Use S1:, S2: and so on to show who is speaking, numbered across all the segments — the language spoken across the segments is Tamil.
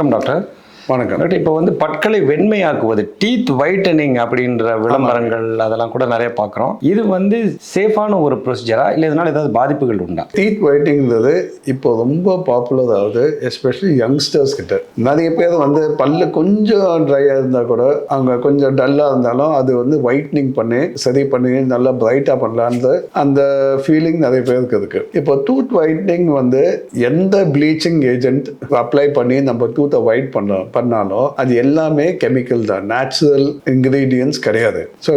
S1: வணக்கம் டாக்டர்.
S2: வணக்கம்.
S1: இப்போ வந்து பற்களை வெண்மையாக்குவது டீத் வைட்டனிங் அப்படின்ற விளம்பரங்கள் அதெல்லாம் கூட நிறைய பார்க்குறோம். இது வந்து சேஃபான ஒரு ப்ரொசீஜரா இல்லை இதனால் ஏதாவது பாதிப்புகள் உண்டா?
S2: டீத் வைட்டிங்கிறது இப்போ ரொம்ப பாப்புலர் ஆகுது, எஸ்பெஷலி யங்ஸ்டர்ஸ் கிட்ட. நிறைய பேர் வந்து பல்லு கொஞ்சம் ட்ரையாக இருந்தால் கூட அவங்க கொஞ்சம் டல்லாக இருந்தாலும் அது வந்து வைட்னிங் பண்ணி சரி பண்ணி நல்லா பிரைட்டாக பண்ணலான்னு அந்த ஃபீலிங் நிறைய பேருக்கு இருக்கு. இப்போ டூத் வைட்னிங் வந்து எந்த ப்ளீச்சிங் ஏஜென்ட் அப்ளை பண்ணி நம்ம டூத்தை ஒயிட் பண்ணாலும் அது எல்லாமே கெமிக்கல் தான், நேச்சுரல் இன்கிரீடியன்ஸ் கிடையாது. ஸோ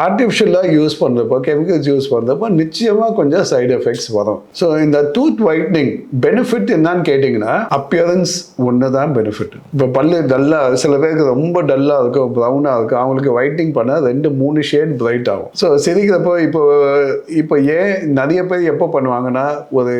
S2: ஆர்டிஃபிஷியலாக யூஸ் பண்ணுறப்போ, கெமிக்கல்ஸ் யூஸ் பண்ணுறப்போ நிச்சயமாக கொஞ்சம் சைடு எஃபெக்ட்ஸ் வரும். ஸோ இந்த டூத் வைட்னிங் பெனிஃபிட் என்னன்னு கேட்டிங்கன்னா, அப்பியரன்ஸ் ஒன்று தான் பெனிஃபிட். இப்போ பல்லு டல்லாக, சில பேருக்கு ரொம்ப டல்லாக இருக்கும், ப்ரௌனாக இருக்கும், அவங்களுக்கு வைட்னிங் பண்ணால் 2-3 ஷேட் பிரைட் ஆகும். ஸோ சிரிக்கிறப்போ இப்போ ஏன் நிறைய பேர் எப்போ பண்ணுவாங்கன்னா, ஒரு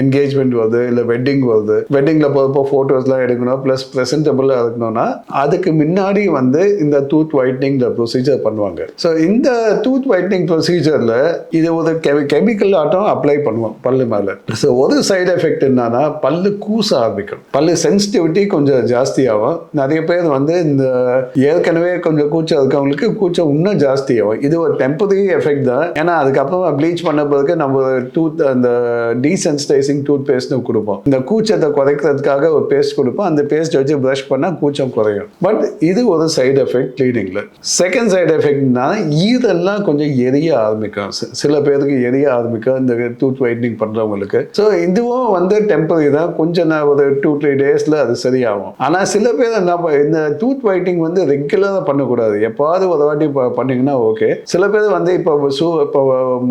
S2: என்கேஜ்மெண்ட் வருது இல்லை வெட்டிங் வருது, வெட்டிங்கில் போகிறப்போ ஃபோட்டோஸ்லாம் எடுக்கணும், ப்ளஸ் ப்ரெசென்டபிளாக இருக்கணும்னா அதுக்கு முன்னாடி வந்து இந்த டூத் வைட்னிங் ப்ரொசீஜர் பண்ணுவாங்க. ஸோ இந்த டூத் வைட்னிங் ப்ரொசீஜரில் இது ஒரு கெமிக்கல் ஆட்டம் அப்ளை பண்ணுவோம் பல்லு மேலே. ஸோ ஒரு சைடு எஃபெக்ட் என்னன்னா, பல்லு கூச ஆரம்பிக்கும், பல்லு சென்சிட்டிவிட்டி கொஞ்சம் ஜாஸ்தியாகும். நிறைய பேர் வந்து இந்த ஏற்கனவே கொஞ்சம் கூச்சம் இருக்கவங்களுக்கு கூச்சம் இன்னும் ஜாஸ்தியாகும். இது ஒரு டெம்பரரி எஃபெக்ட் தான். ஏன்னா அதுக்கப்புறமா ப்ளீச் பண்ண பிறகு நம்ம டூத் அந்த டீசென்சிடைசிங் டூத் பேஸ்ட் கொடுப்போம், இந்த கூச்சத்தை குறைக்கிறதுக்காக ஒரு பேஸ்ட் கொடுப்போம். அந்த பேஸ்ட் வச்சு ப்ரஷ் பண்ணால் கூச்சம் குறையும். பட் இது ஒரு சைடு எஃபெக்ட் கிளீனிங்ல. செகண்ட் சைடு எஃபெக்ட்னா ஈரெல்லாம் கொஞ்சம் எரிய ஆரம்பிக்கும், சில பேருக்கு எரிய ஆரம்பிக்கும் இந்த டூத் வைட்னிங் பண்றவங்களுக்கு. ஸோ இதுவும் வந்து டெம்பரரி தான், கொஞ்சம் ஒரு 2-3 டேஸ்ல அது சரியாகும். ஆனால் சில பேர் என்ன, இந்த டூத் வைட்னிங் வந்து ரெகுலராக பண்ணக்கூடாது, எப்பாவது ஒரு வாட்டி பண்ணீங்கன்னா ஓகே. சில பேர் வந்து இப்போ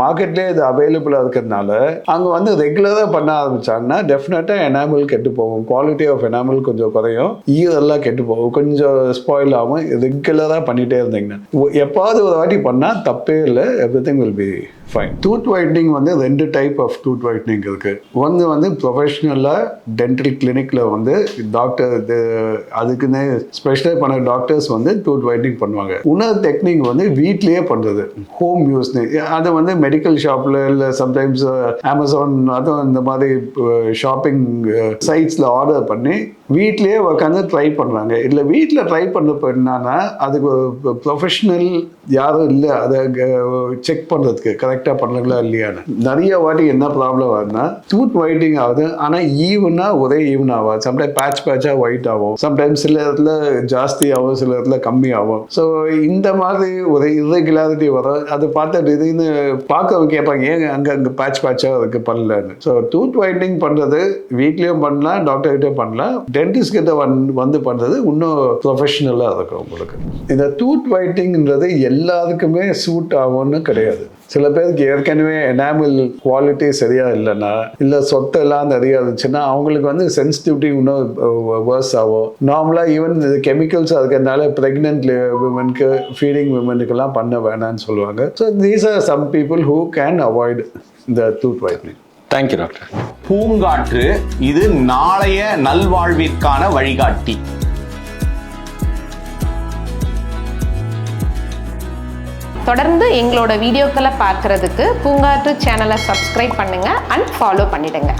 S2: மார்க்கெட்லேயே இது அவைலபிளாக இருக்கிறதுனால அவங்க வந்து ரெகுலராக பண்ண ஆரம்பிச்சாங்கன்னா டெஃபினட்டாக எனாமல் கெட்டு போகும், குவாலிட்டி ஆஃப் எனாமல் கொஞ்சம் குறையும், ஈரெல்லாம் கெட்டு போகும், கொஞ்சம் ஸ்பாயில் ஆகும். ரெகுலராக பண்ணிகிட்டே இருந்தீங்கன்னா எப்பாவது ஒரு வாட்டி பண்ணால் தப்பே இல்லை, everything will be fine. Tooth whitening வந்து 2 டைப் ஆஃப் டூத் வைட்னிங் இருக்கு. ஒன்று வந்து ப்ரொஃபஷனலாக டென்டல் கிளினிக்கில் வந்து டாக்டர் அதுக்குன்னு ஸ்பெஷலைஸ் பண்ண டாக்டர்ஸ் வந்து டூத் வைட்னிங் பண்ணுவாங்க. இன்னொரு டெக்னிக் வந்து வீட்லேயே பண்ணுறது, ஹோம் யூஸ்னு. அதை வந்து மெடிக்கல் ஷாப்பில் இல்லை சம்டைம்ஸ் அமேசான் அதுவும் இந்த மாதிரி ஷாப்பிங் சைட்ஸில் ஆர்டர் பண்ணி வீட்லேயே உட்காந்து ட்ரை பண்ணுறாங்க. இல்லை வீட்டில் ட்ரை பண்ணுறப்போ என்னன்னா, அதுக்கு ஒரு ப்ரொஃபஷனல் யாரும் இல்லை அதை செக் பண்ணுறதுக்கு கரெக்டாக பண்ணுறாங்களா இல்லையான்னு. நிறைய வாட்டி என்ன ப்ராப்ளம் ஆகுதுன்னா, டூத் ஒயிட்டிங் ஆகுது ஆனால் ஒரே ஈவன் ஆகாது. சம்டைம் பேட்சாக ஒயிட் ஆகும், சம்டைம்ஸ் சில இடத்துல ஜாஸ்தி ஆகும், சில இடத்துல கம்மி ஆகும். ஸோ இந்த மாதிரி ஒரு இர்ரெகுலாரிட்டி வரும். அது பார்த்து இதுன்னு பார்க்கறவங்க கேட்பாங்க, ஏங்க அங்கே பேட்சாக இருக்குது பண்ணலன்னு. ஸோ டூத் ஒயிட்டிங் பண்ணுறது வீட்லேயும் பண்ணலாம், டாக்டர்கிட்டையும் பண்ணலாம், டென்டிஸ்ட் கிட்ட வந்து பண்ணுறது இன்னும் ப்ரொஃபஷனலாக இருக்கும் உங்களுக்கு. இந்த டூத் ஒயிட்டிங்கிறது எல்லாருக்குமே சூட் ஆகும்னு கிடையாது. சில பேருக்கு ஏற்கனவே எனாமல் குவாலிட்டி சரியா இல்லைன்னா, இல்லை சொத்தெல்லாம் நிறையா இருந்துச்சுன்னா அவங்களுக்கு வந்து சென்சிட்டிவிட்டி இன்னும் வேர்ஸ் ஆகும். நார்மலாக ஈவன் இது கெமிக்கல்ஸ் இருக்கிறதுனால ப்ரெக்னென்ட் விமனுக்கு, ஃபீடிங் விமனுக்கெல்லாம் பண்ண வேணான்னு சொல்லுவாங்க. So these are some people who can avoid the tooth whitening.
S1: Thank you doctor.
S3: பூங்காற்று, இது நாளைய நல்வாழ்விற்கான வழிகாட்டி.
S4: தொடர்ந்து எங்களோட வீடியோக்களை பார்க்கறதுக்கு பூங்காற்று சேனலை சப்ஸ்கிரைப் பண்ணுங்க அண்ட் ஃபாலோ பண்ணிடுங்க.